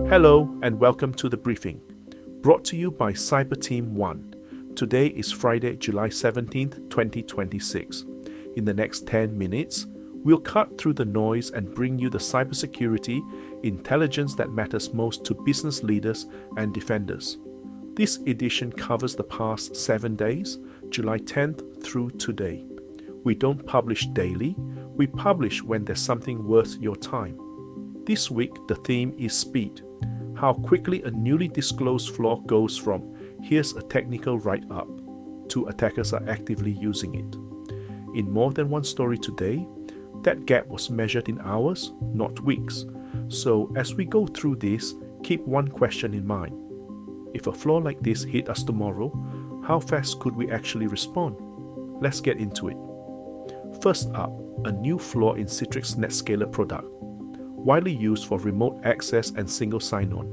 Hello and welcome to the briefing, brought to you by Cyber Team 1. Today is Friday, July 17th, 2026. In the next 10 minutes, we'll cut through the noise and bring you the cybersecurity intelligence that matters most to business leaders and defenders. This edition covers the past 7 days, July 10th through today. We don't publish daily, we publish when there's something worth your time. This week, the theme is speed. How quickly a newly disclosed flaw goes from "here's a technical write-up" to attackers are actively using it. In more than one story today, that gap was measured in hours, not weeks. So as we go through this, keep one question in mind. If a flaw like this hit us tomorrow, how fast could we actually respond? Let's get into it. First up, a new flaw in Citrix NetScaler product, widely used for remote access and single sign-on.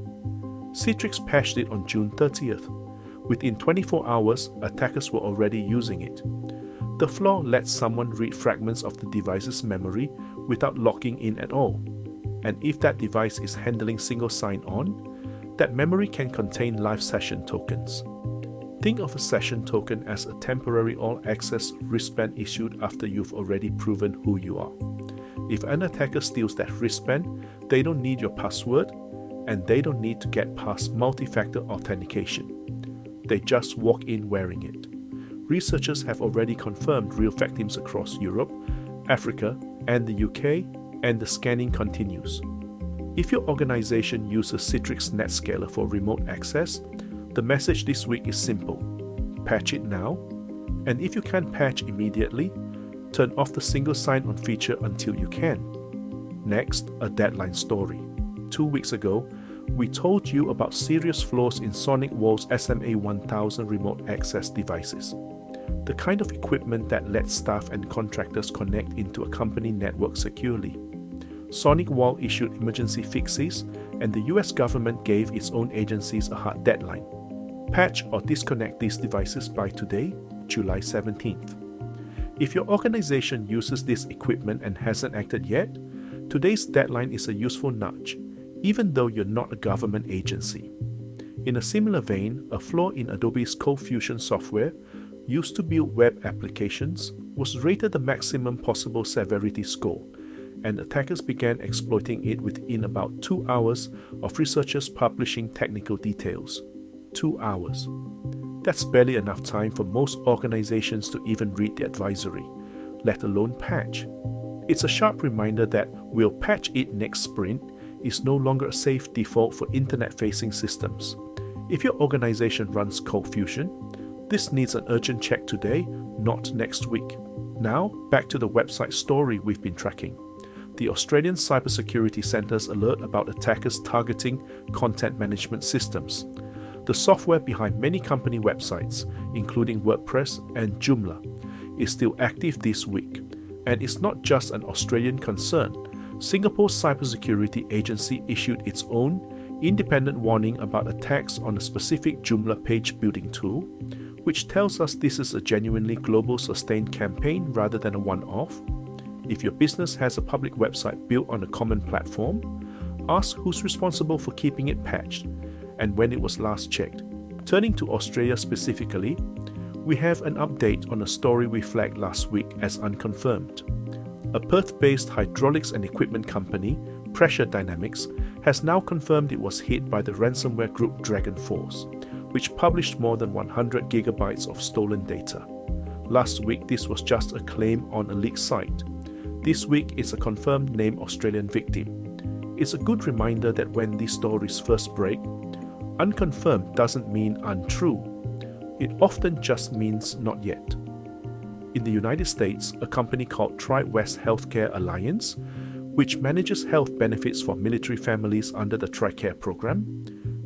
Citrix patched it on June 30th. Within 24 hours, attackers were already using it. The flaw lets someone read fragments of the device's memory without logging in at all. And if that device is handling single sign-on, that memory can contain live session tokens. Think of a session token as a temporary all-access wristband issued after you've already proven who you are. If an attacker steals that wristband, they don't need your password, and they don't need to get past multi-factor authentication. They just walk in wearing it. Researchers have already confirmed real victims across Europe, Africa, and the UK, and the scanning continues. If your organization uses Citrix NetScaler for remote access, the message this week is simple: patch it now, and if you can't patch immediately, turn off the single sign-on feature until you can. Next, a deadline story. 2 weeks ago, we told you about serious flaws in SonicWall's SMA1000 remote access devices, the kind of equipment that lets staff and contractors connect into a company network securely. SonicWall issued emergency fixes, and the US government gave its own agencies a hard deadline: patch or disconnect these devices by today, July 17th. If your organization uses this equipment and hasn't acted yet, today's deadline is a useful nudge, even though you're not a government agency. In a similar vein, a flaw in Adobe's ColdFusion software, used to build web applications, was rated the maximum possible severity score, and attackers began exploiting it within about 2 hours of researchers publishing technical details. 2 hours. That's barely enough time for most organizations to even read the advisory, let alone patch. It's a sharp reminder that "we'll patch it next sprint" is no longer a safe default for internet-facing systems. If your organization runs ColdFusion, this needs an urgent check today, not next week. Now, back to the website story we've been tracking. The Australian Cybersecurity Centre's alert about attackers targeting content management systems. The software behind many company websites, including WordPress and Joomla, is still active this week. And it's not just an Australian concern. Singapore's cybersecurity agency issued its own independent warning about attacks on a specific Joomla page building tool, which tells us this is a genuinely global sustained campaign rather than a one-off. If your business has a public website built on a common platform, ask who's responsible for keeping it patched and when it was last checked. Turning to Australia specifically, we have an update on a story we flagged last week as unconfirmed. A Perth-based hydraulics and equipment company, Pressure Dynamics, has now confirmed it was hit by the ransomware group Dragon Force, which published more than 100 gigabytes of stolen data. Last week, this was just a claim on a leaked site. This week, it's a confirmed named Australian victim. It's a good reminder that when these stories first break, unconfirmed doesn't mean untrue. It often just means not yet. In the United States, a company called TriWest Healthcare Alliance, which manages health benefits for military families under the TRICARE program,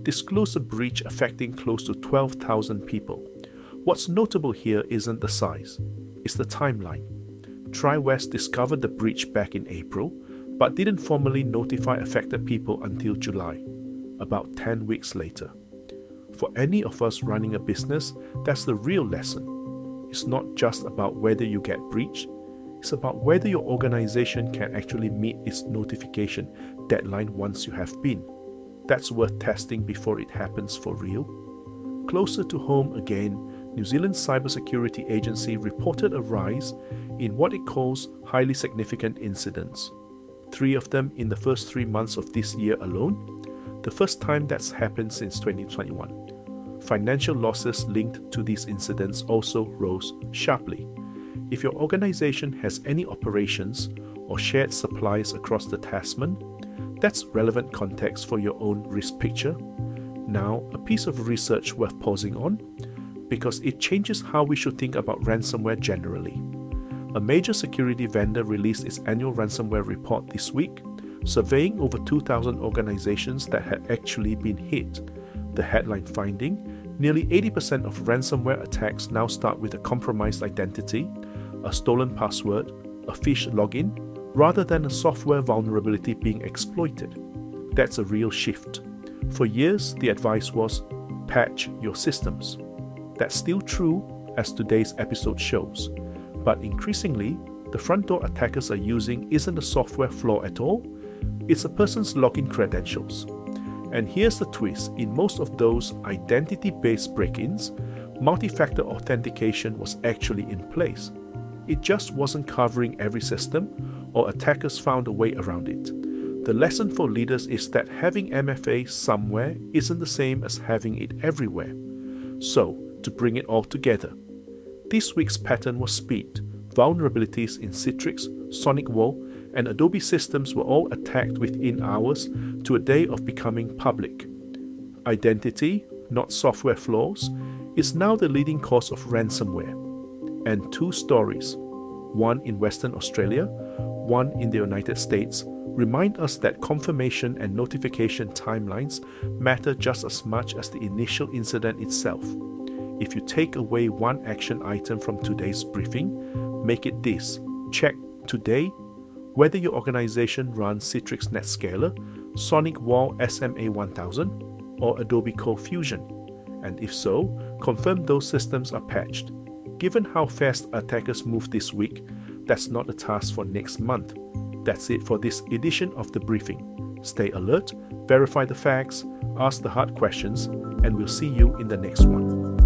disclosed a breach affecting close to 12,000 people. What's notable here isn't the size, it's the timeline. TriWest discovered the breach back in April, but didn't formally notify affected people until July, about 10 weeks later. For any of us running a business, that's the real lesson. It's not just about whether you get breached, it's about whether your organization can actually meet its notification deadline once you have been. That's worth testing before it happens for real. Closer to home again, New Zealand's cybersecurity agency reported a rise in what it calls highly significant incidents. 3 of them in the first 3 months of this year alone, the first time that's happened since 2021. Financial losses linked to these incidents also rose sharply. If your organization has any operations or shared supplies across the Tasman, that's relevant context for your own risk picture. Now, a piece of research worth pausing on, because it changes how we should think about ransomware generally. A major security vendor released its annual ransomware report this week, surveying over 2,000 organizations that had actually been hit. The headline finding, nearly 80% of ransomware attacks now start with a compromised identity, a stolen password, a phish login, rather than a software vulnerability being exploited. That's a real shift. For years, the advice was, patch your systems. That's still true, as today's episode shows. But increasingly, the front door attackers are using isn't a software flaw at all, it's a person's login credentials. And here's the twist, in most of those identity-based break-ins, multi-factor authentication was actually in place. It just wasn't covering every system, or attackers found a way around it. The lesson for leaders is that having MFA somewhere isn't the same as having it everywhere. So, to bring it all together, this week's pattern was speed. Vulnerabilities in Citrix, SonicWall, and Adobe systems were all attacked within hours to a day of becoming public. Identity, not software flaws, is now the leading cause of ransomware. And 2 stories, one in Western Australia, one in the United States, remind us that confirmation and notification timelines matter just as much as the initial incident itself. If you take away one action item from today's briefing, make it this. Check today whether your organization runs Citrix NetScaler, SonicWall SMA1000, or Adobe ColdFusion. And if so, confirm those systems are patched. Given how fast attackers move this week, that's not a task for next month. That's it for this edition of The Briefing. Stay alert, verify the facts, ask the hard questions, and we'll see you in the next one.